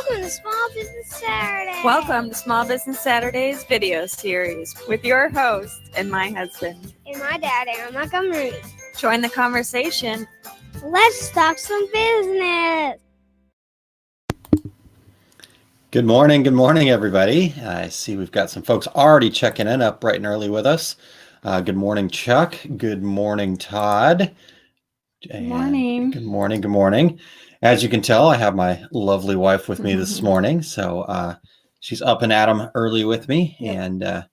Welcome to Small Business Saturday. Welcome to Small Business Saturdays video series with your host and my husband. And my dad, Aaron Montgomery. Join the conversation. Let's talk some business. Good morning, everybody. I see we've got some folks already checking in up bright and early with us. Good morning, Chuck. Good morning, Todd. Good morning. Good morning. As you can tell, I have my lovely wife with me this morning. So she's up and at 'em early with me and going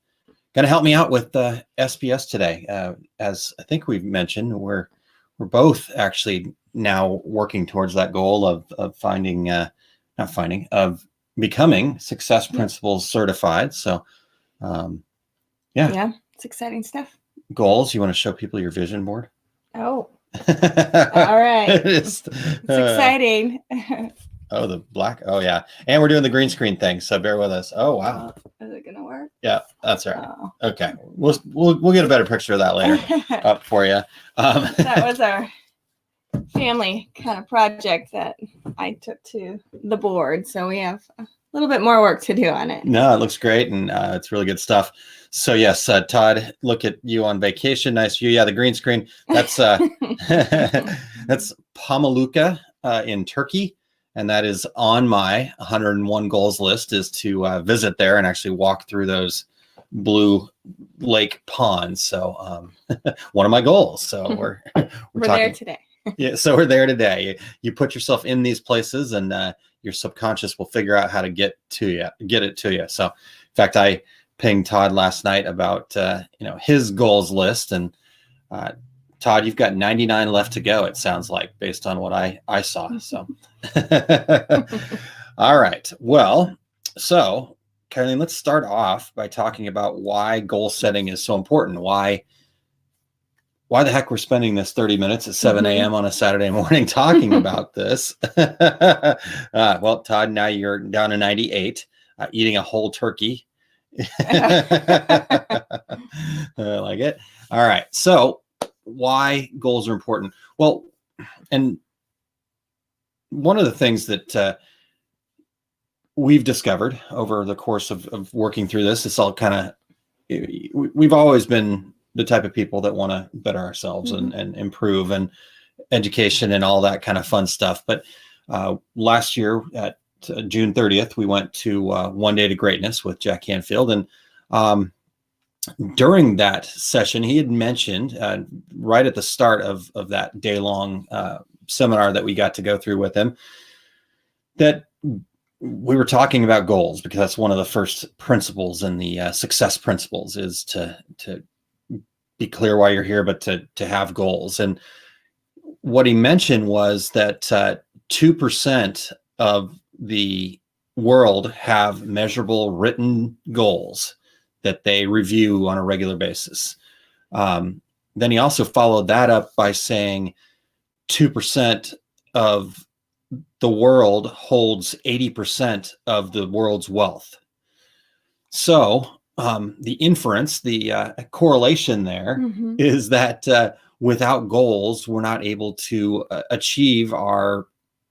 to help me out with SPS today. As I think we've mentioned, we're both actually now working towards that goal of becoming Success Principles certified. So Yeah, it's exciting stuff. Goals. You want to show people your vision board? Oh. All right. It's exciting. Oh, the black. Oh, yeah. And we're doing the green screen thing. So bear with us. Oh, wow. Is it going to work? Yeah, that's right. Oh. Okay. We'll get a better picture of that later up for you. That was our family kind of project that I took to the board. So we have a little bit more work to do on it. No, it looks great. And it's really good stuff. So yes, Todd, look at you on vacation. Nice view. Yeah, the green screen. That's that's Pamukkale in Turkey, and that is on my 101 goals list. Is to visit there and actually walk through those blue lake ponds. So one of my goals. So we're there today. Yeah, so we're there today. You put yourself in these places, and your subconscious will figure out how to get it to you. So, in fact, I pinged Todd last night about his goals list, and Todd, you've got 99 left to go. It sounds like, based on what I saw. So, all right. Well, so Kylene, let's start off by talking about why goal setting is so important. Why the heck we're spending this 30 minutes at 7 a.m. on a Saturday morning talking about this. Well, Todd, now you're down to 98, eating a whole turkey. I like it. All right. So why goals are important? Well, and one of the things that we've discovered over the course of working through this, it's all kind of, we've always been the type of people that want to better ourselves and improve, and education and all that kind of fun stuff. But last year at June 30th, we went to One Day to Greatness with Jack Canfield. And during that session, he had mentioned right at the start of that day-long seminar that we got to go through with him, that we were talking about goals, because that's one of the first principles in the success principles, is to be clear why you're here, but to have goals. And what he mentioned was that 2% of the world have measurable written goals that they review on a regular basis. Then he also followed that up by saying 2% of the world holds 80% of the world's wealth. So the inference, the correlation there is that without goals, we're not able to achieve our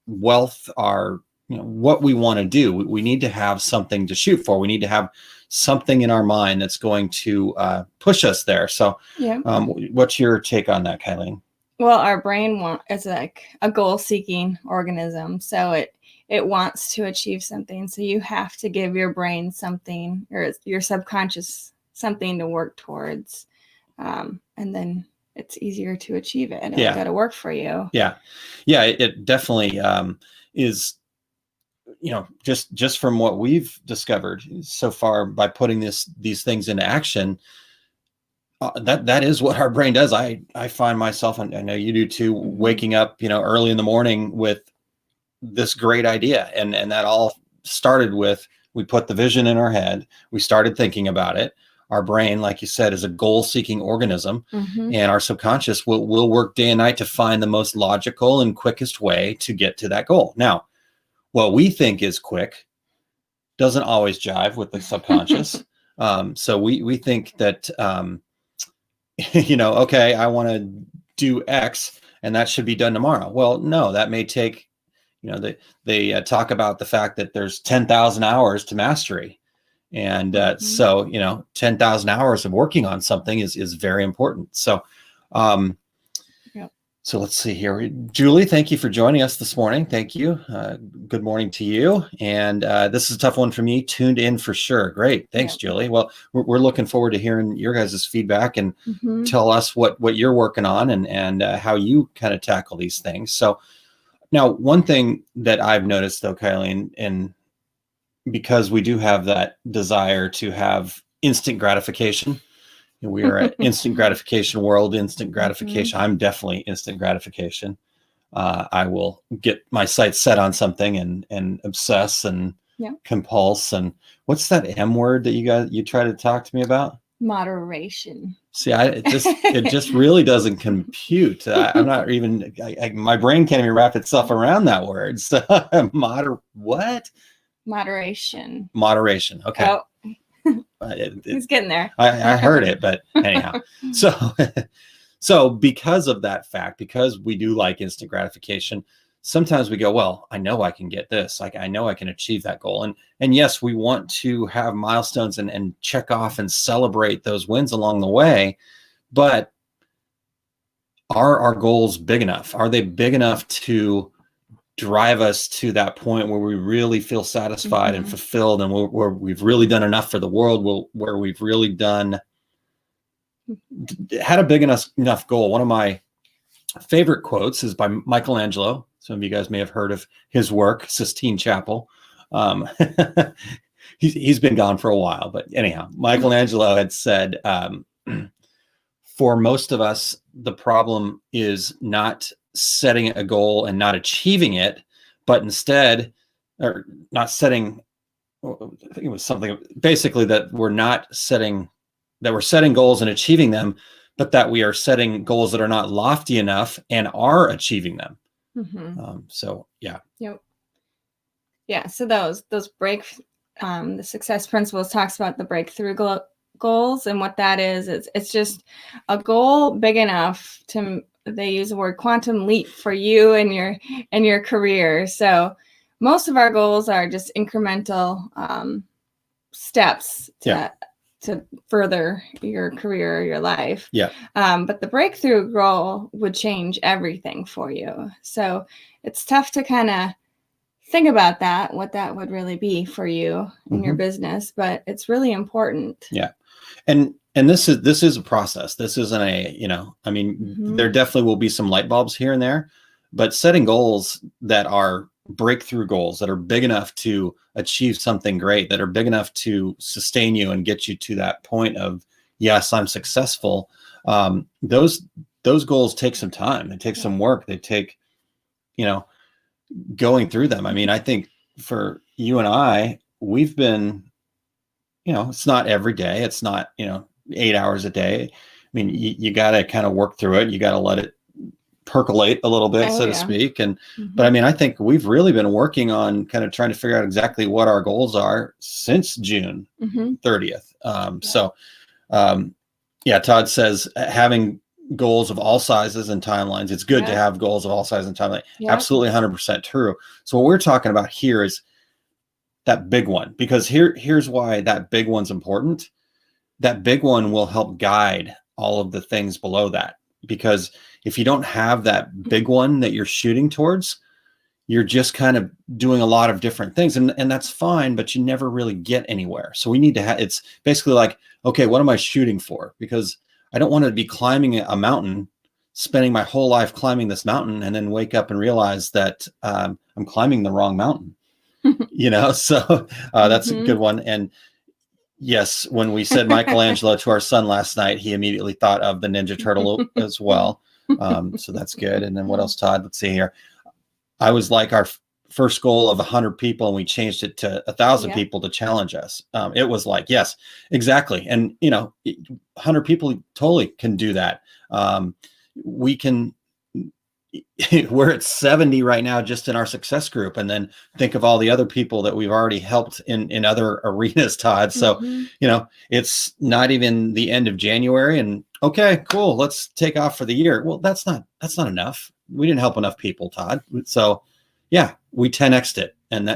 wealth, our what we want to do. We need to have something to shoot for. We need to have something in our mind that's going to push us there. So what's your take on that, Kylene? Well, our brain is like a goal-seeking organism. So it wants to achieve something. So you have to give your brain something, or your subconscious something to work towards. And then it's easier to achieve it, and it's got to work for you. Yeah. It definitely is, just from what we've discovered so far by putting these things into action, that is what our brain does. I find myself, and I know you do too, waking up, early in the morning with this great idea. And that all started with, we put the vision in our head. We started thinking about it. Our brain, like you said, is a goal-seeking organism, and our subconscious will work day and night to find the most logical and quickest way to get to that goal. Now, what we think is quick doesn't always jive with the subconscious. So we think that, okay, I want to do X and that should be done tomorrow. Well, no, that may take They talk about the fact that there's 10,000 hours to mastery. And so, 10,000 hours of working on something is very important. So, so let's see here. Julie, thank you for joining us this morning. Thank you. Good morning to you. And this is a tough one for me. Tuned in for sure. Great. Thanks, Julie. Well, we're looking forward to hearing your guys' feedback and tell us what you're working on and how you kind of tackle these things. So now, one thing that I've noticed, though, Kylene, and because we do have that desire to have instant gratification, we are an instant gratification world, instant gratification. I'm definitely instant gratification. I will get my sights set on something and obsess and compulse. And what's that M word that you try to talk to me about? Moderation. See, it just really doesn't compute. I'm not even, my brain can't even wrap itself around that word. So what? Moderation. Okay. Oh. He's getting there. I heard it, but anyhow. So because of that fact, because we do like instant gratification, sometimes we go, well, I know I can get this. Like, I know I can achieve that goal. And yes, we want to have milestones and check off and celebrate those wins along the way. But are our goals big enough? Are they big enough to drive us to that point where we really feel satisfied and fulfilled, and where we've really done enough for the world, where we've really had a big enough goal? One of my favorite quotes is by Michelangelo. Some of you guys may have heard of his work, Sistine Chapel. He's been gone for a while, but anyhow, Michelangelo had said, for most of us, the problem is not setting a goal and not achieving it, but instead, or not setting, I think it was something basically that we're setting goals and achieving them, but that we are setting goals that are not lofty enough and are achieving them. So yeah. Yeah. So those the success principles talks about the breakthrough goals, and what that is it's just a goal big enough to, they use the word quantum leap for you and your career. So most of our goals are just incremental steps to further your career or your life. But the breakthrough goal would change everything for you. So it's tough to kind of think about that, what that would really be for you in your business, but it's really important. And this is a process. This isn't there definitely will be some light bulbs here and there, but setting goals that are breakthrough goals, that are big enough to achieve something great, that are big enough to sustain you and get you to that point of, yes, I'm successful. Those goals take some time. They take some work. They take, going through them. I mean, I think for you and I, we've been, it's not every day. It's not, 8 hours a day. I mean, you got to kind of work through it. You got to let it percolate a little bit, to speak. And, but I mean, I think we've really been working on kind of trying to figure out exactly what our goals are since June 30th. Todd says having goals of all sizes and timelines. It's good to have goals of all sizes and timelines. Absolutely 100% true. So what we're talking about here is that big one, because here's why that big one's important. That big one will help guide all of the things below that, because if you don't have that big one that you're shooting towards, you're just kind of doing a lot of different things, and that's fine, but you never really get anywhere. So we need to have, it's basically like, okay, what am I shooting for? Because I don't want to be climbing a mountain, spending my whole life climbing this mountain, and then wake up and realize that I'm climbing the wrong mountain. So that's a good one. And yes, when we said Michelangelo to our son last night, he immediately thought of the Ninja Turtle as well. So that's good. And then what else, Todd? Let's see here. I was like our first goal of 100 people, and we changed it to 1,000 people to challenge us. It was like, yes, exactly. And, 100 people totally can do that. We can, we're at 70 right now, just in our success group. And then think of all the other people that we've already helped in other arenas, Todd. So, it's not even the end of January, and okay, cool, let's take off for the year. Well, that's not enough. We didn't help enough people, Todd. So, yeah, we 10x'd it. And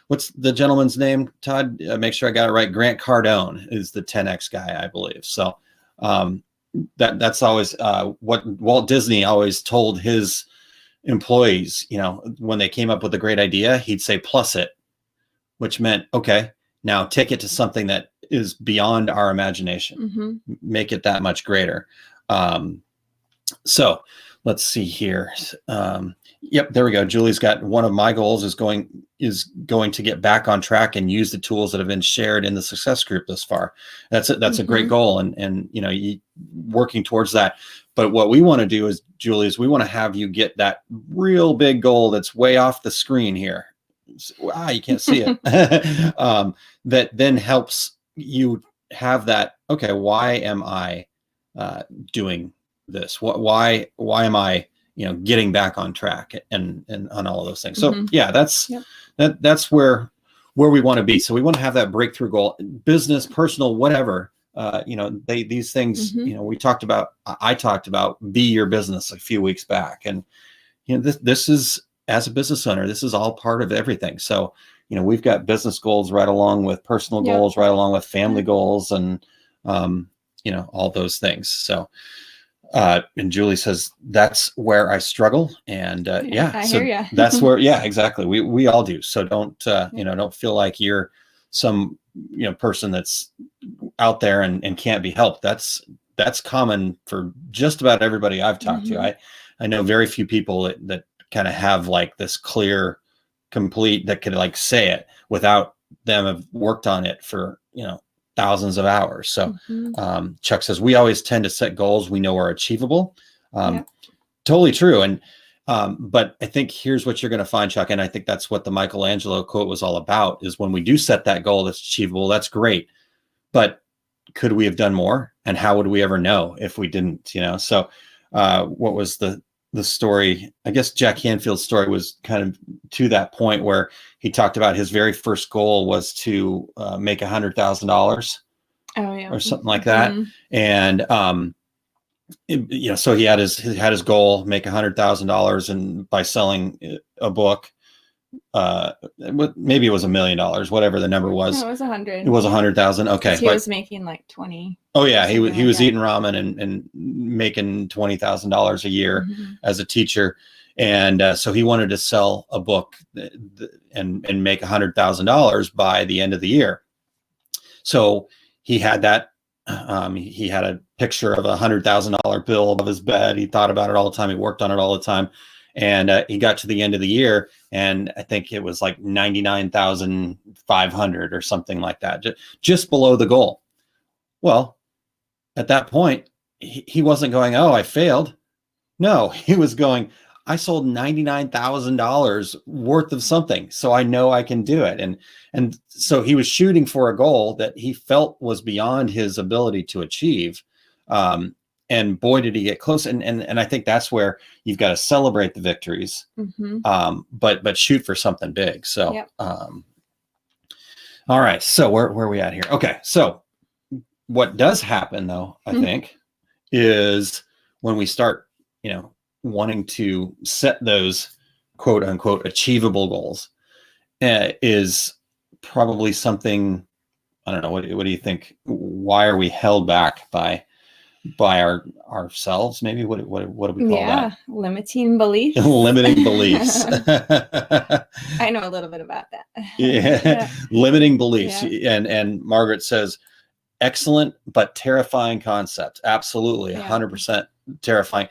what's the gentleman's name, Todd? Make sure I got it right. Grant Cardone is the 10x guy, I believe. So that's always what Walt Disney always told his employees. When they came up with a great idea, he'd say plus it, which meant, okay, now take it to something that is beyond our imagination, make it that much greater. So let's see here. Yep, there we go. Julie's got one of my goals is going to get back on track and use the tools that have been shared in the success group thus far. That's a great goal, and you working towards that. But what we want to do is, Julie, is we want to have you get that real big goal that's way off the screen here. Wow, you can't see it. That then helps you have that. Okay, why am I doing this? Why am I getting back on track and on all of those things? So yeah, that's where we want to be. So we want to have that breakthrough goal, business, personal, whatever. These things, I talked about be your business a few weeks back. And, this is, as a business owner, this is all part of everything. So, we've got business goals right along with personal goals, right along with family goals, and, all those things. So, and Julie says, that's where I struggle. And, I hear you. That's where, exactly. We all do. So don't feel like you're some, person that's out there and can't be helped. That's common for just about everybody I've talked to. I know very few people that kind of have like this clear, complete, that could like say it without them have worked on it for, thousands of hours. So Chuck says, we always tend to set goals we know are achievable. Totally true. And but I think here's what you're going to find, Chuck, and I think that's what the Michelangelo quote was all about, is when we do set that goal that's achievable, that's great. But could we have done more? And how would we ever know if we didn't? So what was the story? I guess Jack Canfield's story was kind of to that point where he talked about his very first goal was to make $100,000 or something like that. And so he had his goal, make $100,000, and by selling a book, maybe it was $1 million, whatever the number was. No, it was 100. It was 100,000. Okay, he was making like 20. Oh yeah, he was eating ramen and making $20,000 a year as a teacher, and so he wanted to sell a book and make $100,000 by the end of the year. So he had that. He had a picture of $100,000 bill above his bed. He thought about it all the time. He worked on it all the time. And he got to the end of the year, and I think it was like 99,500 or something like that, just below the goal. Well, at that point, he wasn't going, oh, I failed. No, he was going, I sold $99,000 worth of something, so I know I can do it. And so he was shooting for a goal that he felt was beyond his ability to achieve. And boy, did he get close. And I think that's where you've got to celebrate the victories, but shoot for something big. So, all right. So where are we at here? Okay. So what does happen though, I think, is when we start, wanting to set those quote unquote achievable goals, is probably something, I don't know. What do you think? Why are we held back by ourselves? Maybe what do we call that? Limiting beliefs. Limiting beliefs. I know a little bit about that. Limiting beliefs. And Margaret says, excellent but terrifying concept. Absolutely, 100% terrifying.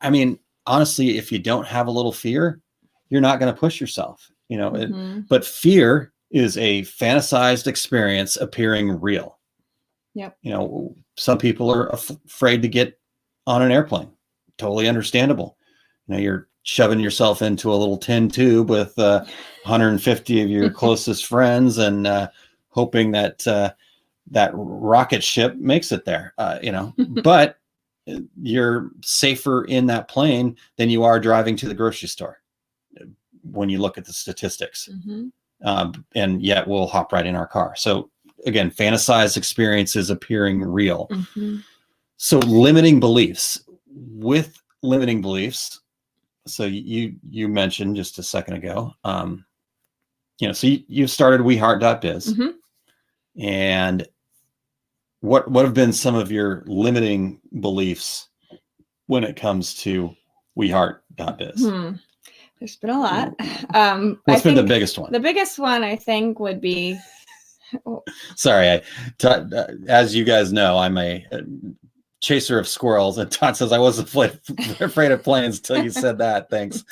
I mean, honestly, if you don't have a little fear, you're not going to push yourself. But fear is a fantasized experience appearing real. Yep. Some people are afraid to get on an airplane. Totally understandable. You're shoving yourself into a little tin tube with 150 of your closest friends and hoping that that rocket ship makes it there. But you're safer in that plane than you are driving to the grocery store when you look at the statistics. And yet we'll hop right in our car. So again, fantasized experiences appearing real. So limiting beliefs. With limiting beliefs, so you mentioned just a second ago, so you started weheart.biz. And what have been some of your limiting beliefs when it comes to weheart.biz? There's been a lot. What's been the biggest one? The biggest one, I think, would be... Sorry, as you guys know, I'm a chaser of squirrels, and Todd says I wasn't afraid of planes until you said that. Thanks.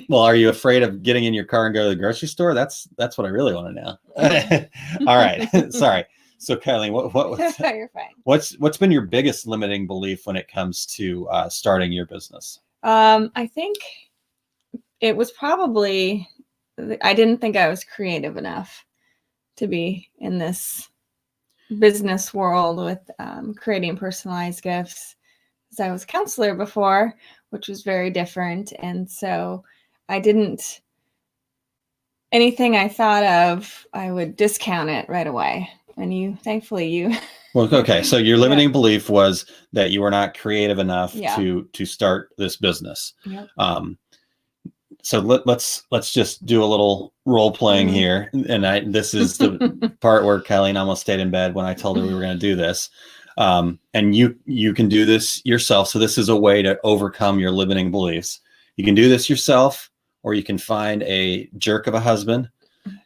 Well, are you afraid of getting in your car and go to the grocery store? That's what I really want to know. All right. Sorry. So Kylene, You're fine. What's been your biggest limiting belief when it comes to starting your business? I think it was probably, I didn't think I was creative enough to be in this business world with creating personalized gifts. Because I was a counselor before, which was very different. And so anything I thought of, I would discount it right away. And thankfully. Well, okay. So your limiting belief was that you were not creative enough to start this business. Yep. So let's just do a little role playing here. And this is the part where Kylene almost stayed in bed when I told her we were going to do this. And you can do this yourself. So this is a way to overcome your limiting beliefs. You can do this yourself, or you can find a jerk of a husband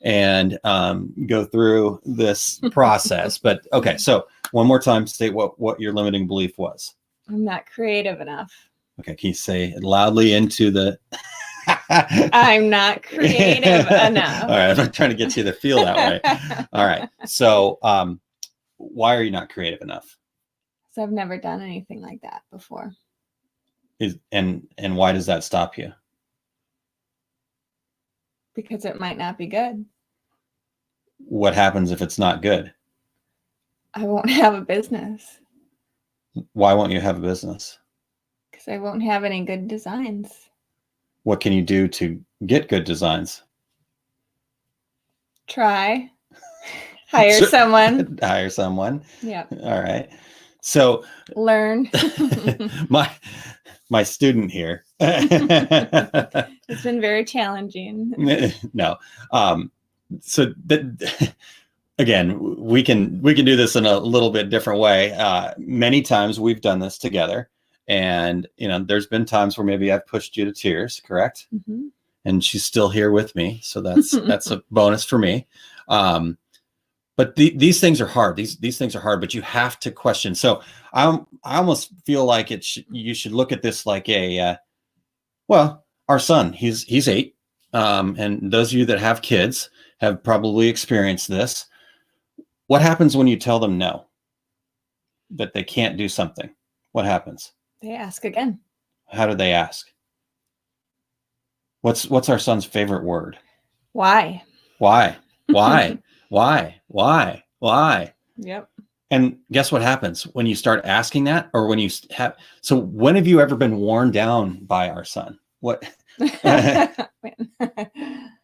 and go through this process. But okay, so one more time, state what your limiting belief was. I'm not creative enough. Okay, can you say it loudly into the... I'm not creative enough. All right, I'm not trying to get you to feel that way. All right, so why are you not creative enough? So I've never done anything like that before. And why does that stop you? Because it might not be good. What happens if it's not good? I won't have a business. Why won't you have a business? Because I won't have any good designs. What can you do to get good designs? Try. Hire someone. Hire someone. Yeah. All right. So learn. my student here. It's been very challenging. No. So that, again, we can do this in a little bit different way. Many times we've done this together, and there's been times where maybe I've pushed you to tears, correct? Mm-hmm. And she's still here with me, so that's a bonus for me. But these things are hard. These things are hard, but you have to question. So I almost feel like you should look at this like our son, he's 8. And those of you that have kids have probably experienced this. What happens when you tell them no, that they can't do something? What happens? They ask again. How do they ask? What's our son's favorite word? Why? Why? Why? Why? Yep. And guess what happens when you start asking that, or when you have? So when have you ever been worn down by our son? What? but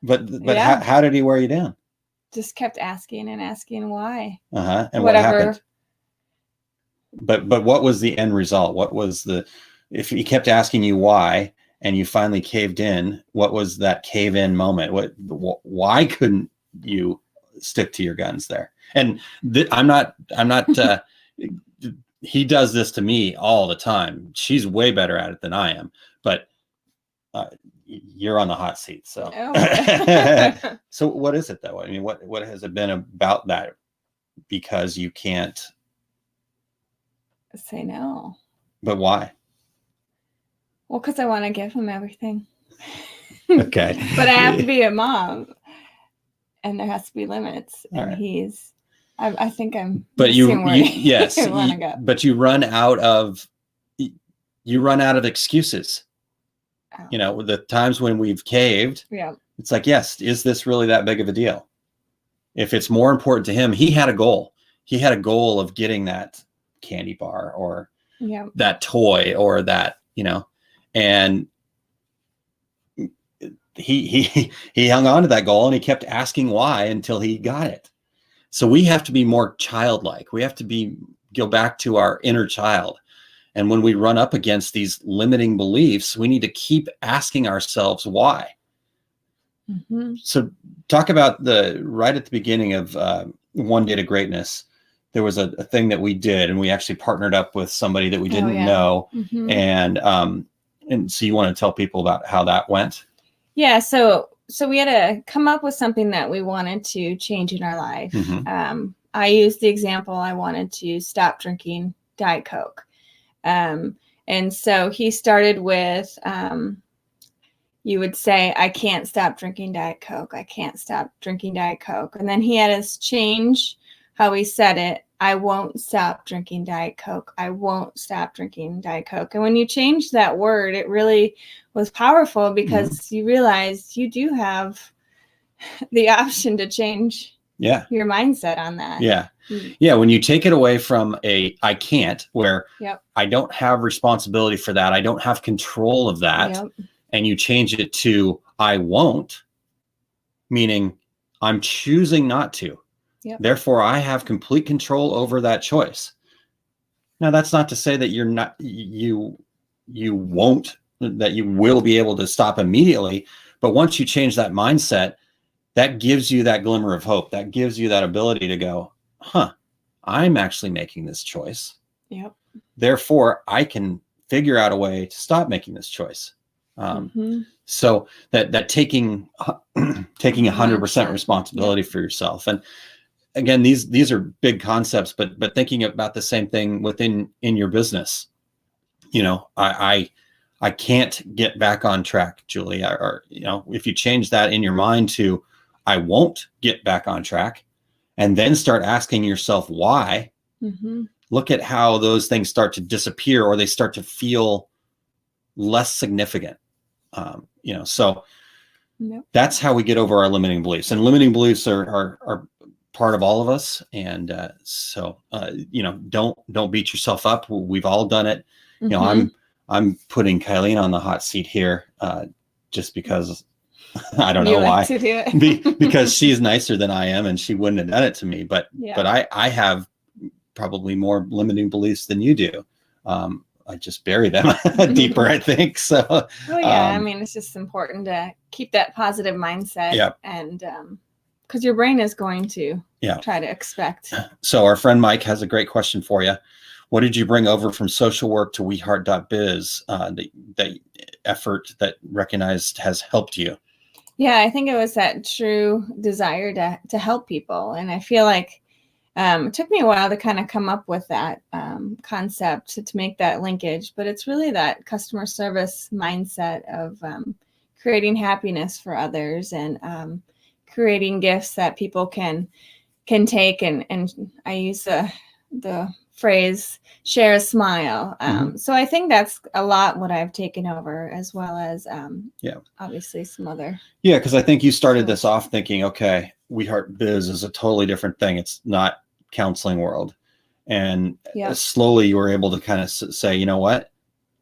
yeah. How did he wear you down? Just kept asking and asking why. And what happened? But what was the end result? What was if he kept asking you why and you finally caved in, what was that cave in moment? Why couldn't you stick to your guns there? And I'm not he does this to me all the time. She's way better at it than I am, but you're on the hot seat. So, so what is it though? I mean, what has it been about that? Because you can't say no. But why? Well, because I want to give him everything. Okay. But I have to be a mom, and there has to be limits. All and right. I think I'm. But yes. But you run out of excuses. Oh. The times when we've caved. Yeah. It's like, yes, is this really that big of a deal? If it's more important to him, he had a goal. He had a goal of getting that candy bar or that toy or that, and he hung on to that goal and he kept asking why until he got it. So we have to be more childlike. We have to go back to our inner child And when we run up against these limiting beliefs, we need to keep asking ourselves why. So talk about right at the beginning of One Day to Greatness, there was a thing that we did, and we actually partnered up with somebody that we didn't know. And so you want to tell people about how that went? Yeah. So we had to come up with something that we wanted to change in our life. I used the example, I wanted to stop drinking Diet Coke. And so he started with, you would say, I can't stop drinking Diet Coke. I can't stop drinking Diet Coke. And then he had us change how he said it. I won't stop drinking Diet Coke. I won't stop drinking Diet Coke. And when you change that word, it really was powerful because you realize you do have the option to change your mindset on that. Yeah. When you take it away from I can't, where I don't have responsibility for that, I don't have control of that, and you change it to I won't, meaning I'm choosing not to. Therefore, I have complete control over that choice. Now, that's not to say that you won't, that you will be able to stop immediately. But once you change that mindset, that gives you that glimmer of hope. That gives you that ability to go, I'm actually making this choice. Therefore, I can figure out a way to stop making this choice. So that taking 100% responsibility for yourself. And again, these are big concepts, but thinking about the same thing in your business. I can't get back on track, Julie. Or if you change that in your mind to I won't get back on track, and then start asking yourself why, look at how those things start to disappear, or they start to feel less significant. So that's how we get over our limiting beliefs, and limiting beliefs are part of all of us. And don't beat yourself up. We've all done it. I'm putting Kylene on the hot seat here, just because I don't know why. To do it. Because she's nicer than I am, and she wouldn't have done it to me. But I have probably more limiting beliefs than you do. I just bury them deeper, I think. So, I mean, it's just important to keep that positive mindset, and because your brain is going to try to expect. So our friend Mike has a great question for you. What did you bring over from social work to WeHeart.biz, that effort that recognized has helped you? Yeah, I think it was that true desire to help people. And I feel like it took me a while to kind of come up with that concept to make that linkage. But it's really that customer service mindset of creating happiness for others, and creating gifts that people can take. And I use the phrase, share a smile. So I think that's a lot what I've taken over, as well as obviously some other. Yeah, because I think you started this off thinking, okay, WeHeart.biz is a totally different thing. It's not counseling world. And slowly you were able to kind of say, you know what,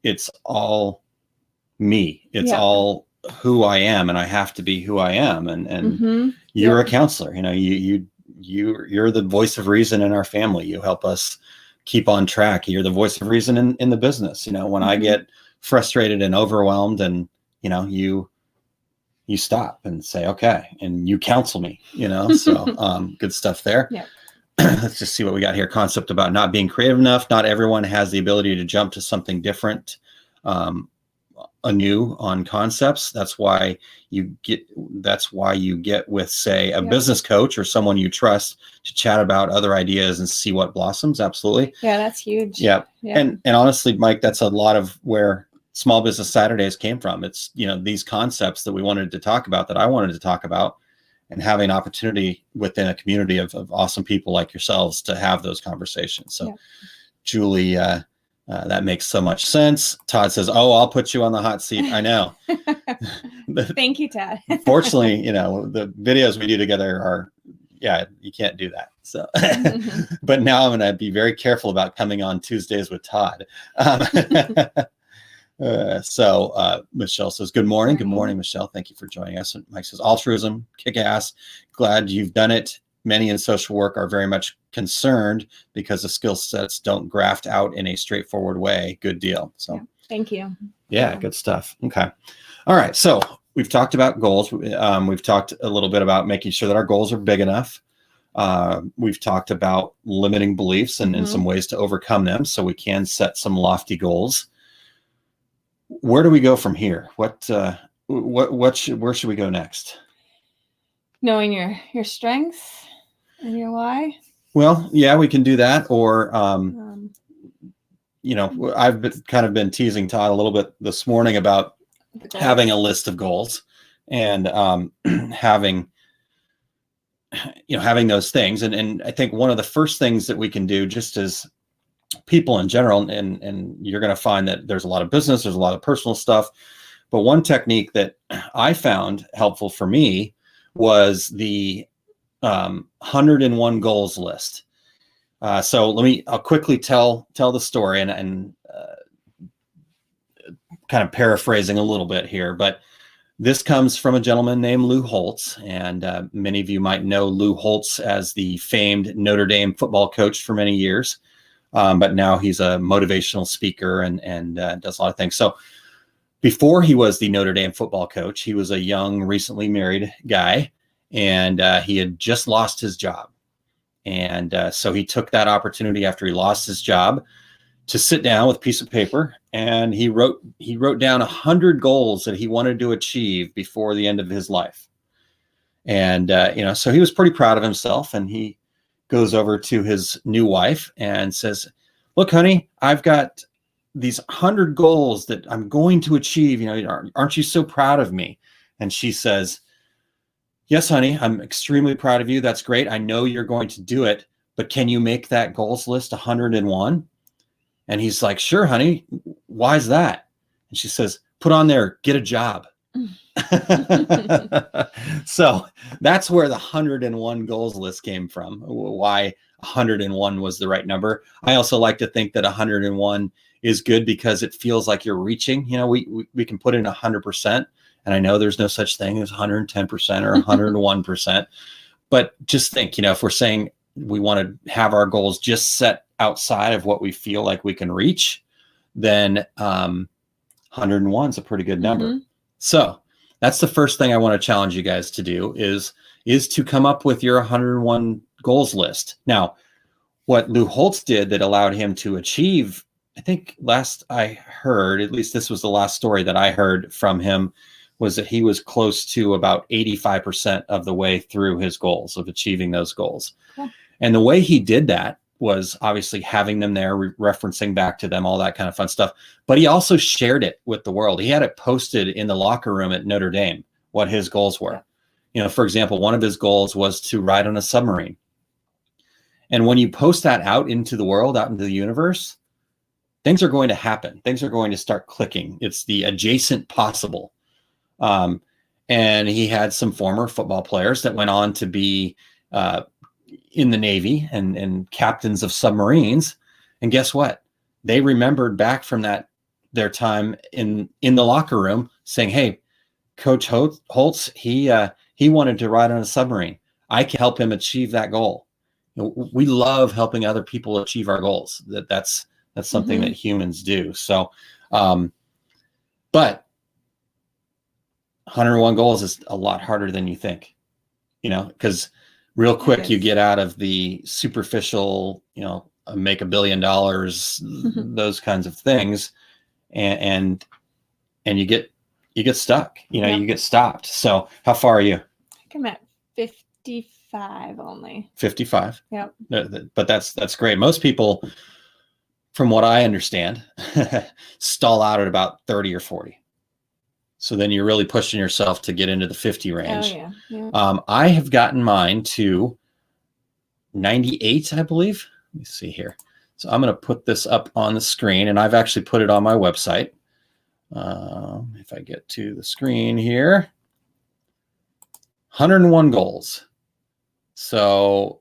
it's all me. It's all who I am, and I have to be who I am. And you're a counselor. You're the voice of reason in our family. You help us keep on track. You're the voice of reason in the business. When I get frustrated and overwhelmed, and you stop and say, okay, and you counsel me, so good stuff there. Let's just see what we got here. Concept about not being creative enough. Not everyone has the ability to jump to something different, anew on concepts. That's why you get with, say, a business coach or someone you trust to chat about other ideas and see what blossoms. Absolutely. Yeah, that's huge. Yeah. And honestly, Mike, that's a lot of where Small Business Saturdays came from. It's, these concepts that we wanted to talk about, that I wanted to talk about, and having an opportunity within a community of awesome people like yourselves to have those conversations. So Julie, that makes so much sense. Todd says, "Oh, I'll put you on the hot seat." I know. Thank you, Todd. Fortunately, the videos we do together are, you can't do that. So, but now I'm going to be very careful about coming on Tuesdays with Todd. Michelle says, "Good morning." Good morning, Michelle. Thank you for joining us. And Mike says, "Altruism, kick ass. Glad you've done it. many in social work are very much concerned because the skill sets don't graft out in a straightforward way. Good deal. So Yeah. Thank you. yeah, good stuff. Okay. All right. So we've talked about goals. We've talked a little bit about making sure that our goals are big enough. We've talked about limiting beliefs and some ways to overcome them so we can set some lofty goals. Where do we go from here? Where should we go next? Knowing your strengths and your why. Well, yeah, we can do that. Or, I've been teasing Todd a little bit this morning about having a list of goals and having those things. And I think one of the first things that we can do, just as people in general, and you're going to find that there's a lot of business, there's a lot of personal stuff, but one technique that I found helpful for me was the 101 goals list. So I'll quickly tell the story and kind of paraphrasing a little bit here, but this comes from a gentleman named Lou Holtz, and many of you might know Lou Holtz as the famed Notre Dame football coach for many years, but now he's a motivational speaker and does a lot of things. So before he was the Notre Dame football coach, he was a young, recently married guy, and he had just lost his job. And so he took that opportunity after he lost his job to sit down with a piece of paper, and he wrote down 100 goals that he wanted to achieve before the end of his life. And so he was pretty proud of himself, and he goes over to his new wife and says, "Look, honey, I've got these 100 goals that I'm going to achieve. Aren't you so proud of me?" And she says, "Yes, honey, I'm extremely proud of you. That's great. I know you're going to do it, but can you make that goals list 101? And he's like, "Sure, honey. Why is that?" And she says, "Put on there, get a job." So that's where the 101 goals list came from. Why 101 was the right number. I also like to think that 101 is good because it feels like you're reaching. We can put in 100%. And I know there's no such thing as 110% or 101%. But just think, if we're saying we want to have our goals just set outside of what we feel like we can reach, then 101 is a pretty good number. So that's the first thing I want to challenge you guys to do is to come up with your 101 goals list. Now, what Lou Holtz did that allowed him to achieve, I think last I heard, at least this was the last story that I heard from him, was that he was close to about 85% of the way through his goals of achieving those goals. Cool. And the way he did that was obviously having them there, referencing back to them, all that kind of fun stuff. But he also shared it with the world. He had it posted in the locker room at Notre Dame, what his goals were. For example, one of his goals was to ride on a submarine. And when you post that out into the world, out into the universe, things are going to happen. Things are going to start clicking. It's the adjacent possible. And he had some former football players that went on to be in the Navy and captains of submarines. And guess what? They remembered back from their time in the locker room saying, "Hey, Coach Holtz, he wanted to ride on a submarine. I can help him achieve that goal." We love helping other people achieve our goals. That's something that humans do. So, but 101 goals is a lot harder than you think, because real quick you get out of the superficial, make $1 billion, those kinds of things, and you get stuck. You get stopped. So how far are you? I think I'm at 55 only. 55. Yep. But that's great. Most people, from what I understand, stall out at about 30 or 40. So then you're really pushing yourself to get into the 50 range. Oh, yeah. I have gotten mine to 98, I believe. Let me see here. So I'm going to put this up on the screen, and I've actually put it on my website. If I get to the screen here, 101 goals. So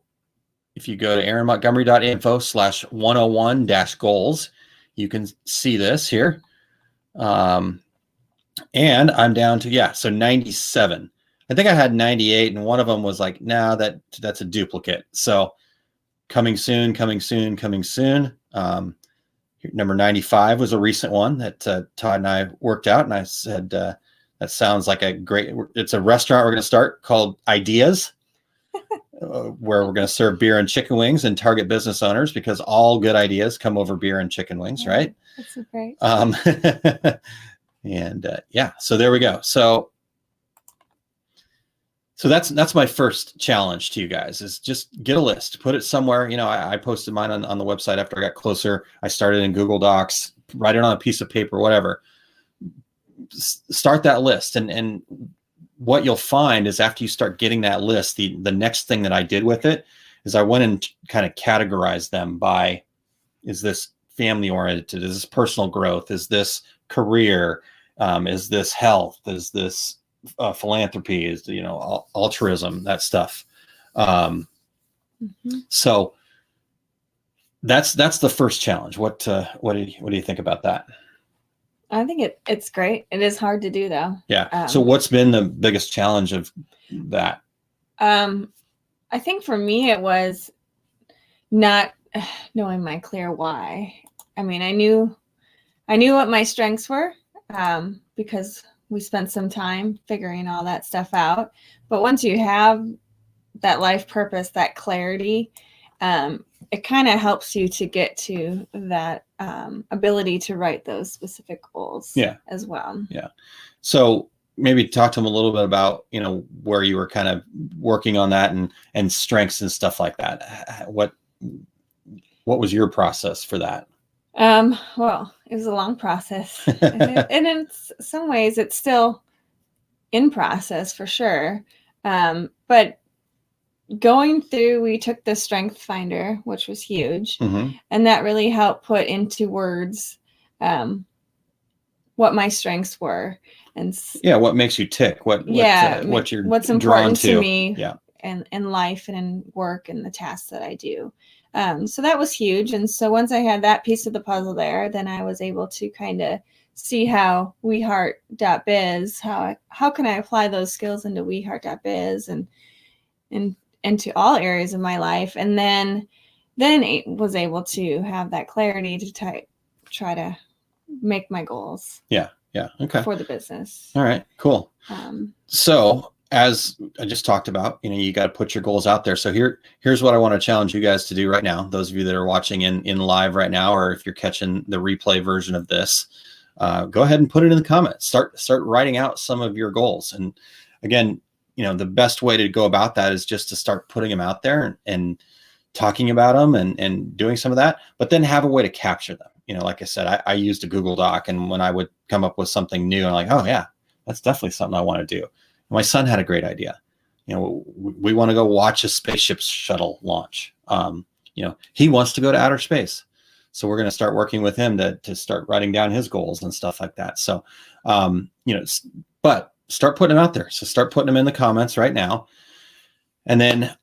if you go to aaronmontgomery.info/101-goals, you can see this here. And I'm down to, so 97. I think I had 98, and one of them was like, nah, that's a duplicate. So coming soon, coming soon, coming soon. Number 95 was a recent one that Todd and I worked out, and I said, that sounds like it's a restaurant we're going to start called Ideas, where we're going to serve beer and chicken wings and target business owners, because all good ideas come over beer and chicken wings, right? That's so great. And yeah, so there we go. So that's my first challenge to you guys, is just get a list, put it somewhere. I posted mine on the website after I got closer. I started in Google Docs, write it on a piece of paper, whatever. Start that list. And what you'll find is, after you start getting that list, the next thing that I did with it is I went and kind of categorized them by, is this family oriented? Is this personal growth? Is this career? Is this health? Is this philanthropy? Is altruism, that stuff. So that's the first challenge. What do you think about that? I think it's great. It is hard to do, though. Yeah. So what's been the biggest challenge of that? I think for me, it was not knowing my clear why. I mean, I knew what my strengths were, because we spent some time figuring all that stuff out. But once you have that life purpose, that clarity, it kind of helps you to get to that ability to write those specific goals as well. Yeah. So maybe talk to them a little bit about, where you were kind of working on that and strengths and stuff like that. What was your process for that? Well, it was a long process, and in some ways it's still in process for sure. But going through, we took the Strength Finder, which was huge, and that really helped put into words what my strengths were, and what makes you tick, what's important drawn to me, in life and in work and the tasks that I do. So that was huge. And so once I had that piece of the puzzle there, then I was able to kind of see how WeHeart.biz, how can I apply those skills into WeHeart.biz and into all areas of my life. And then I was able to have that clarity to try to make my goals. Yeah. Okay. For the business. All right, cool. So as I just talked about, you got to put your goals out there. So here's what I want to challenge you guys to do right now. Those of you that are watching in live right now, or if you're catching the replay version of this, go ahead and put it in the comments. Start writing out some of your goals. And again, the best way to go about that is just to start putting them out there and talking about them and doing some of that, but then have a way to capture them. Like I said, I used a Google Doc, and when I would come up with something new, I'm like, oh yeah, that's definitely something I want to do. My son had a great idea. We want to go watch a spaceship shuttle launch. He wants to go to outer space. So we're going to start working with him to start writing down his goals and stuff like that. So, but start putting them out there. So start putting them in the comments right now. And then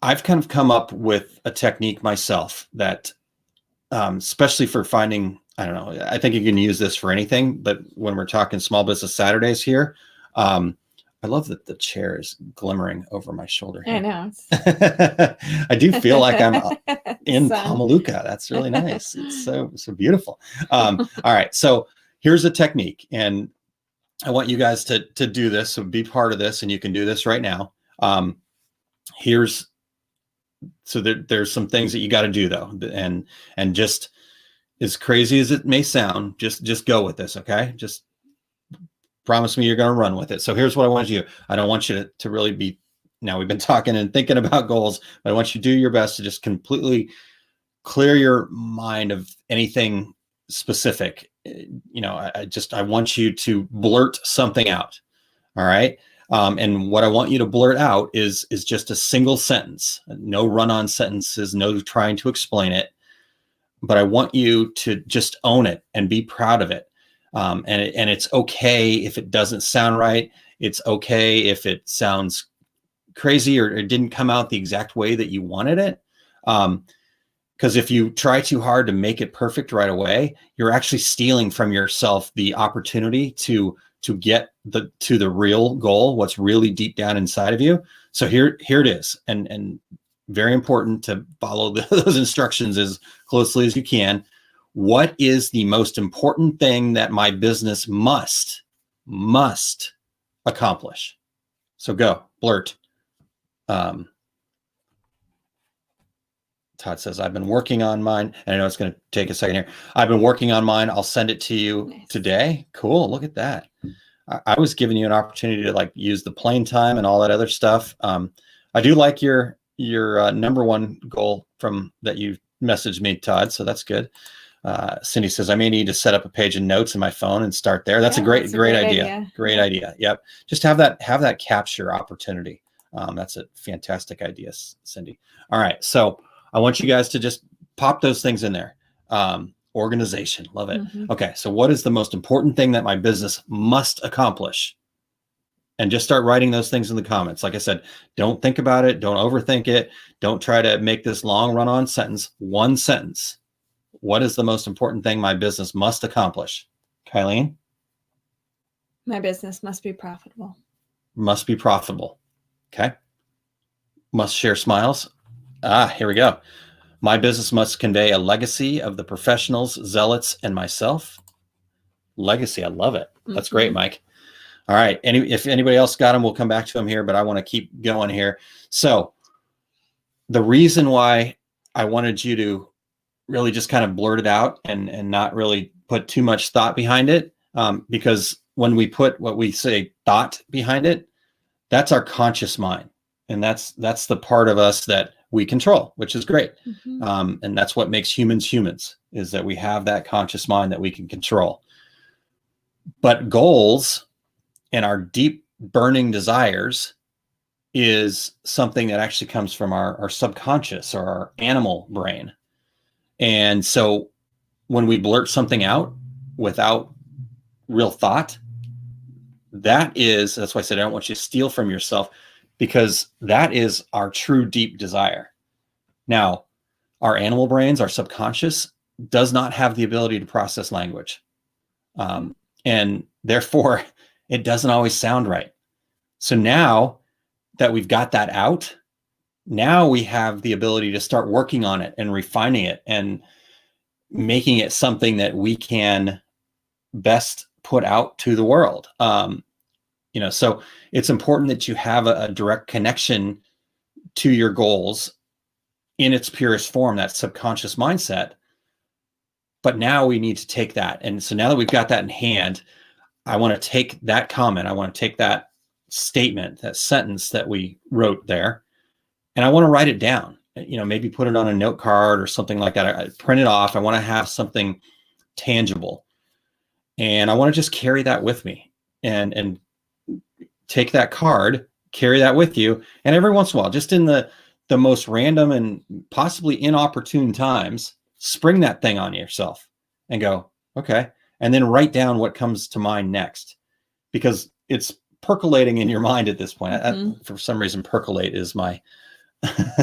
I've kind of come up with a technique myself that, especially for finding, I don't know, I think you can use this for anything, but when we're talking Small Business Saturdays here, I love that the chair is glimmering over my shoulder here. I know. I do feel like I'm in Pamaluka. That's really nice. It's so beautiful. All right. So here's a technique, and I want you guys to do this. So be part of this, and you can do this right now. There's some things that you got to do though. And just as crazy as it may sound, just go with this. Okay. Just promise me you're going to run with it. So here's what I want you to do. I don't want you to really be, now we've been talking and thinking about goals, but I want you to do your best to just completely clear your mind of anything specific. I want you to blurt something out. All right. And what I want you to blurt out is just a single sentence, no run-on sentences, no trying to explain it, but I want you to just own it and be proud of it. And it's okay if it doesn't sound right. It's okay if it sounds crazy or it didn't come out the exact way that you wanted it. Because if you try too hard to make it perfect right away, you're actually stealing from yourself the opportunity to to get to the real goal, what's really deep down inside of you. So here it is. And very important to follow those instructions as closely as you can. What is the most important thing that my business must accomplish? So go, blurt. Todd says, I've been working on mine. And I know it's going to take a second here. I've been working on mine. I'll send it to you today. Cool. Look at that. I was giving you an opportunity to like use the plane time and all that other stuff. I do like your number one goal from that you messaged me, Todd. So that's good. Cindy says, I may need to set up a page of notes in my phone and start there. That's a great idea. Great idea. Yep. Just have that capture opportunity. That's a fantastic idea, Cindy. All right. So I want you guys to just pop those things in there. Organization. Love it. Mm-hmm. Okay. So what is the most important thing that my business must accomplish? And just start writing those things in the comments. Like I said, don't think about it. Don't overthink it. Don't try to make this long run-on sentence. One sentence. What is the most important thing my business must accomplish? Kylene? My business must be profitable. Must be profitable. Okay. Must share smiles. Here we go. My business must convey a legacy of the professionals, zealots, and myself. Legacy. I love it. That's great, Mike. All right. If anybody else got them, we'll come back to them here, but I want to keep going here. So the reason why I wanted you to really just kind of blurt it out and not really put too much thought behind it, because when we put what we say thought behind it, that's our conscious mind. And that's the part of us that we control, which is great. Mm-hmm. And that's what makes humans humans, is that we have that conscious mind that we can control. But goals and our deep burning desires is something that actually comes from our subconscious or our animal brain. And so when we blurt something out without real thought, that's why I said I don't want you to steal from yourself, because that is our true deep desire. Now, our animal brains, our subconscious, does not have the ability to process language. And therefore, it doesn't always sound right. So now that we've got that out, now we have the ability to start working on it and refining it and making it something that we can best put out to the world. So it's important that you have a direct connection to your goals in its purest form, that subconscious mindset. But now we need to take that. And so now that we've got that in hand, I want to take that comment. I want to take that statement, that sentence that we wrote there, and I want to write it down, maybe put it on a note card or something like that. I print it off. I want to have something tangible, and I want to just carry that with me and take that card, carry that with you. And every once in a while, just in the most random and possibly inopportune times, spring that thing on yourself and go, okay. And then write down what comes to mind next, because it's percolating in your mind at this point. For some reason, percolate is my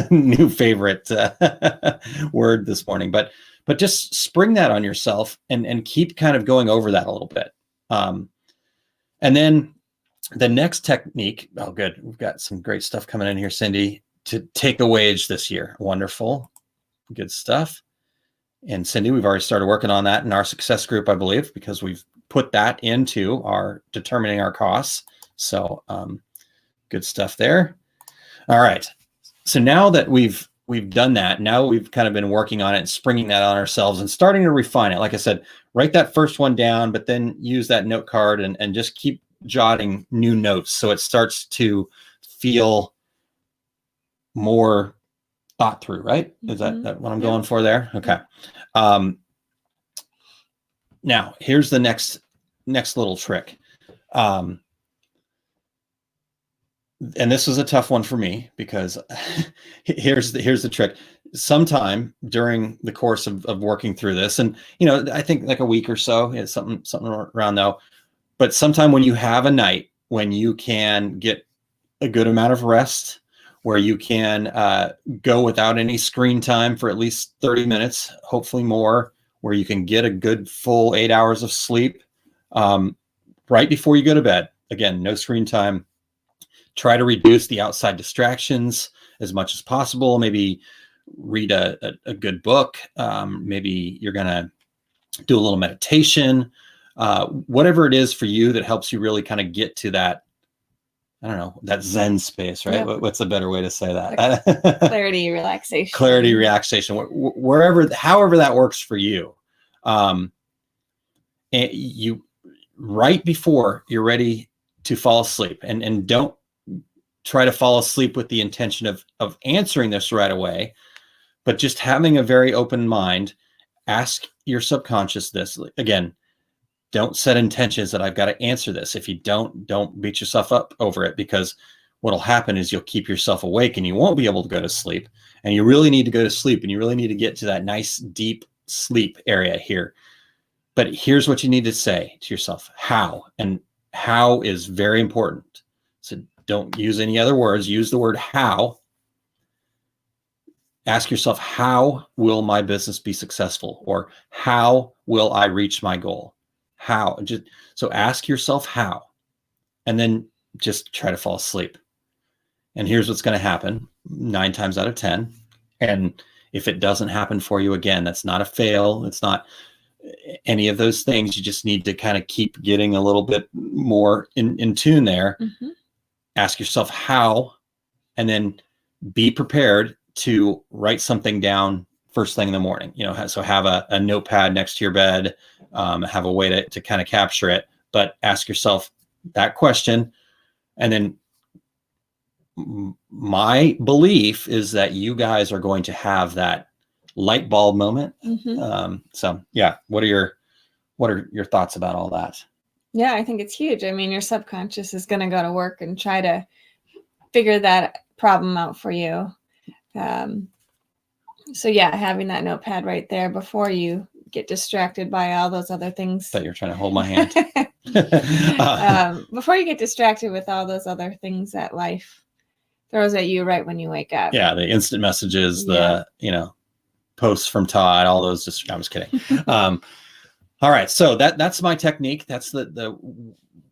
new favorite word this morning, but just spring that on yourself and keep kind of going over that a little bit. And then the next technique, oh, good. We've got some great stuff coming in here, Cindy, to take a wage this year. Wonderful. Good stuff. And Cindy, we've already started working on that in our success group, I believe, because we've put that into our determining our costs. So good stuff there. All right. So now that we've done that, now we've kind of been working on it and springing that on ourselves and starting to refine it. Like I said, write that first one down, but then use that note card and just keep jotting new notes so it starts to feel more thought through, right? Is that what I'm going for there? Okay. Now here's the next little trick. And this was a tough one for me, because here's the trick. Sometime during the course of working through this, and I think like a week or so, something around though, but sometime when you have a night when you can get a good amount of rest, where you can go without any screen time for at least 30 minutes, hopefully more, where you can get a good full 8 hours of sleep, right before you go to bed, again, no screen time. Try to reduce the outside distractions as much as possible. Maybe read a good book. Maybe you're going to do a little meditation, whatever it is for you that helps you really kind of get to that, I don't know, that Zen space, right? Yep. What's a better way to say that? Clarity, relaxation. Clarity, relaxation, wherever, however that works for you. And you, right before you're ready to fall asleep, and don't try to fall asleep with the intention of answering this right away, but just having a very open mind. Ask your subconscious this. Again, don't set intentions that I've got to answer this. If you don't beat yourself up over it, because what'll happen is you'll keep yourself awake and you won't be able to go to sleep. And you really need to go to sleep, and you really need to get to that nice deep sleep area here. But here's what you need to say to yourself: how. And how is very important. So don't use any other words. Use the word how. Ask yourself, how will my business be successful? Or how will I reach my goal? How? So ask yourself how, and then just try to fall asleep. And here's what's going to happen 9 times out of 10. And if it doesn't happen for you, again, that's not a fail. It's not any of those things. You just need to kind of keep getting a little bit more in tune there. Mm-hmm. Ask yourself how, and then be prepared to write something down first thing in the morning. So have a notepad next to your bed, have a way to kind of capture it, but ask yourself that question. And then my belief is that you guys are going to have that light bulb moment. Mm-hmm. So yeah, what are your thoughts about all that? Yeah, I think it's huge. I mean, your subconscious is going to go to work and try to figure that problem out for you. So yeah, having that notepad right there before you get distracted by all those other things. That you're trying to hold my hand. Before you get distracted with all those other things that life throws at you right when you wake up. Yeah, the instant messages, the posts from Todd, all those. I was kidding. All right, so that's my technique. That's the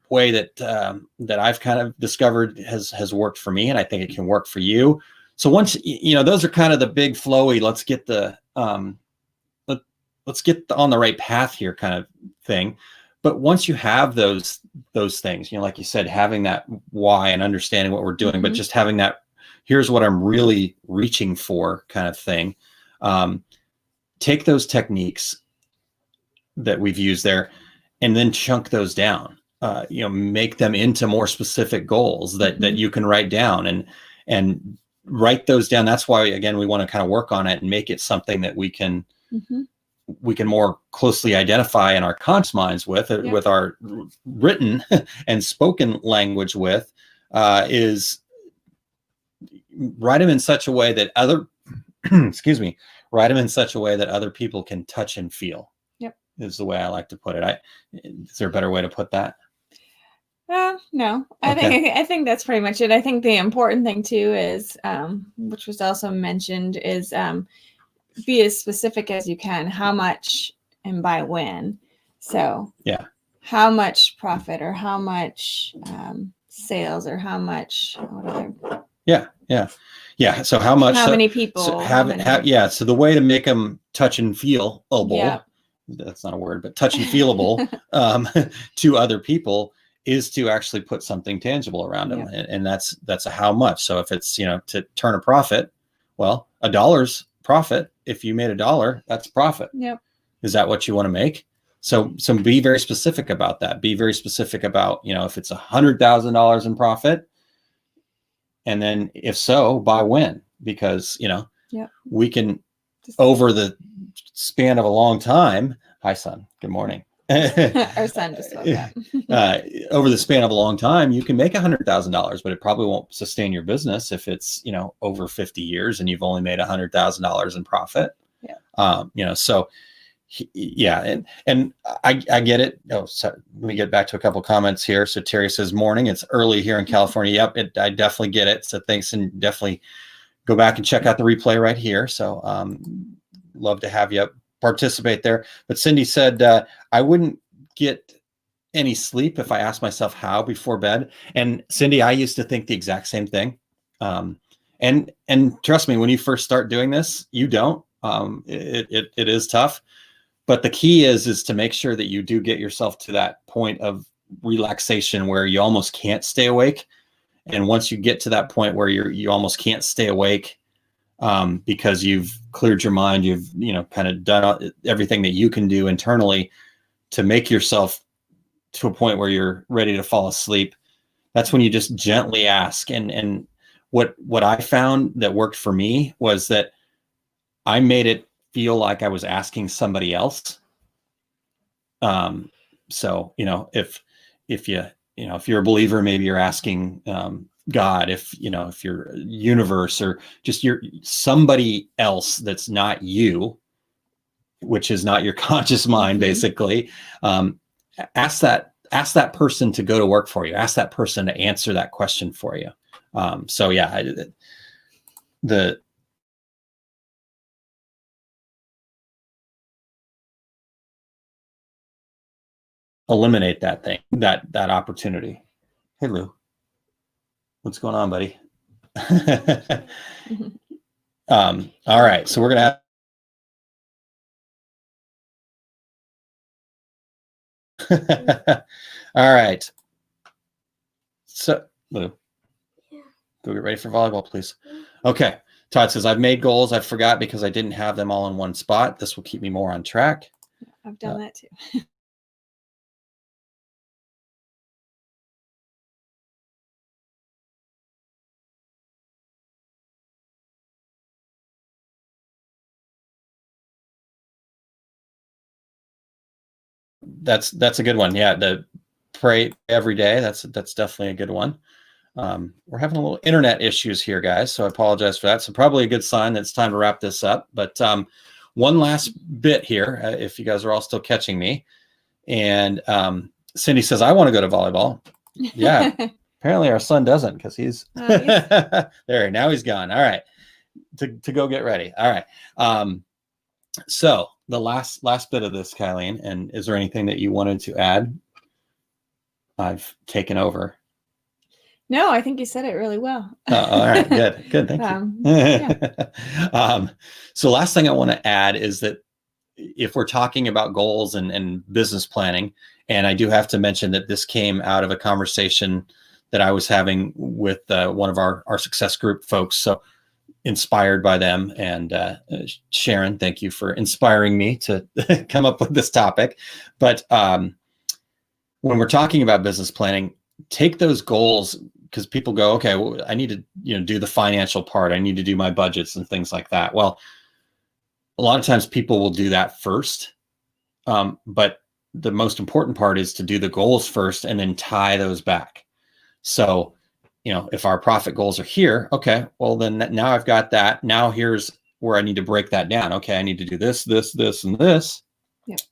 way that I've kind of discovered has worked for me, and I think it can work for you. So once those are kind of the big flowy, let's get let's get on the right path here kind of thing. But once you have those things, like you said, having that why and understanding what we're doing, mm-hmm. but just having that, here's what I'm really reaching for kind of thing. Take those techniques that we've used there and then chunk those down, make them into more specific goals that, mm-hmm. that you can write down and write those down. That's why, again, we want to kind of work on it and make it something that we can, mm-hmm. we can more closely identify in our conscious minds with our written and spoken language with, is write them in such a way that write them in such a way that other people can touch and feel. Yep. Is the way I like to put it. Is there a better way to put that? No, Okay. I think that's pretty much it. I think the important thing too is, which was also mentioned, is be as specific as you can. How much and by when? So yeah, how much profit or how much sales or how much whatever. Yeah. So how much? How many people? So So the way to make them touch and feel-able. Yeah. That's not a word, but touch and feelable to other people is to actually put something tangible around them. Yeah. And that's a how much. So if it's, to turn a profit, well, $1's profit. If you made $1, that's profit. Yep. Is that what you want to make? So be very specific about that. Be very specific about, if it's $100,000 in profit, and then if so, by when? Because, we can, over the span of a long time. Hi, son. Good morning. Our son just woke up. Over the span of a long time, you can make $100,000, but it probably won't sustain your business if it's, over 50 years and you've only made $100,000 in profit. Yeah. So yeah. And I get it. Oh, so let me get back to a couple comments here. So Terry says, morning, it's early here in California. Yep. I definitely get it. So thanks. And definitely go back and check out the replay right here. So, love to have you participate there. But Cindy said, I wouldn't get any sleep if I ask myself how before bed. And Cindy, I used to think the exact same thing. And trust me, when you first start doing this, you don't. It is tough. But the key is to make sure that you do get yourself to that point of relaxation where you almost can't stay awake. And once you get to that point where you almost can't stay awake, because you've cleared your mind, you've, kind of done everything that you can do internally to make yourself to a point where you're ready to fall asleep. That's when you just gently ask. And what I found that worked for me was that I made it feel like I was asking somebody else. So, if you're a believer, maybe you're asking, God, if you're universe, or just somebody else that's not you, which is not your conscious mind, basically, ask that person to go to work for you. Ask that person to answer that question for you. So yeah, eliminate that thing, that opportunity. Hey Lou, what's going on, buddy? All right, so we're gonna all right. So Lou, go get ready for volleyball, please. Okay. Todd says, I've made goals. I forgot because I didn't have them all in one spot. This will keep me more on track. I've done that too. That's a good one. Yeah. The pray every day. That's definitely a good one. We're having a little internet issues here, guys, so I apologize for that. So probably a good sign that it's time to wrap this up. But one last bit here, if you guys are all still catching me. And Cindy says, I want to go to volleyball. Yeah. Apparently our son doesn't, because he's there. Now he's gone. All right. To go get ready. All right. So the last bit of this, Kylene, and is there anything that you wanted to add? I've taken over. No, I think you said it really well. All right, good. Thank you. Yeah. So last thing I want to add is that if we're talking about goals and business planning, and I do have to mention that this came out of a conversation that I was having with one of our success group folks. So inspired by them, and Sharon, thank you for inspiring me to come up with this topic. But when we're talking about business planning, take those goals, because people go, okay, well, I need to do the financial part. I need to do my budgets and things like that. Well, a lot of times people will do that first. But the most important part is to do the goals first and then tie those back. So, if our profit goals are here, okay, well then now I've got that. Now here's where I need to break that down. Okay, I need to do this, and this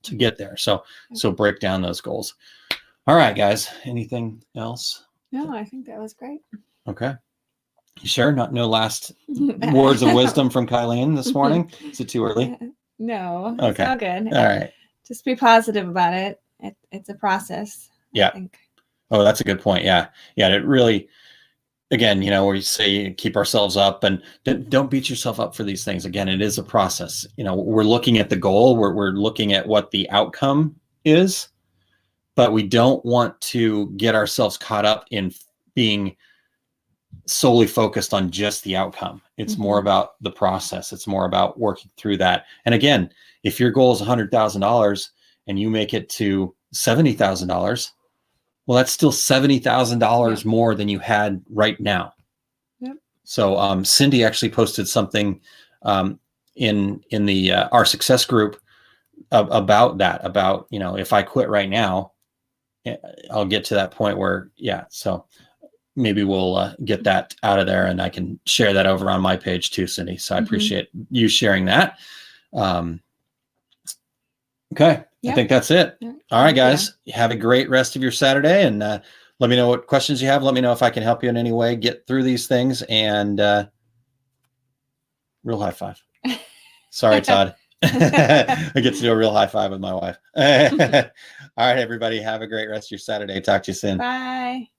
to get there. So break down those goals. All right, guys, anything else? No, I think that was great. Okay. You sure? No last words of wisdom from Kylene this morning? Is it too early? No. Okay. It's all good. All right. Just be positive about it. It's a process. Yeah. I think. Oh, that's a good point. Yeah. Yeah. It really, again, where you say keep ourselves up, and don't beat yourself up for these things. Again, it is a process. We're looking at the goal. We're looking at what the outcome is, but we don't want to get ourselves caught up in being solely focused on just the outcome. It's more about the process. It's more about working through that. And again, if your goal is $100,000 and you make it to $70,000, well, that's still $70,000 more than you had right now. Yep. So Cindy actually posted something in the our success group about that, about, if I quit right now, I'll get to that point where, so maybe we'll get that out of there, and I can share that over on my page too, Cindy. So I appreciate you sharing that. Okay. Yep. I think that's it. Yep. All right, guys, have a great rest of your Saturday, and let me know what questions you have. Let me know if I can help you in any way get through these things, and real high five. Sorry, Todd. I get to do a real high five with my wife. All right, everybody. Have a great rest of your Saturday. Talk to you soon. Bye.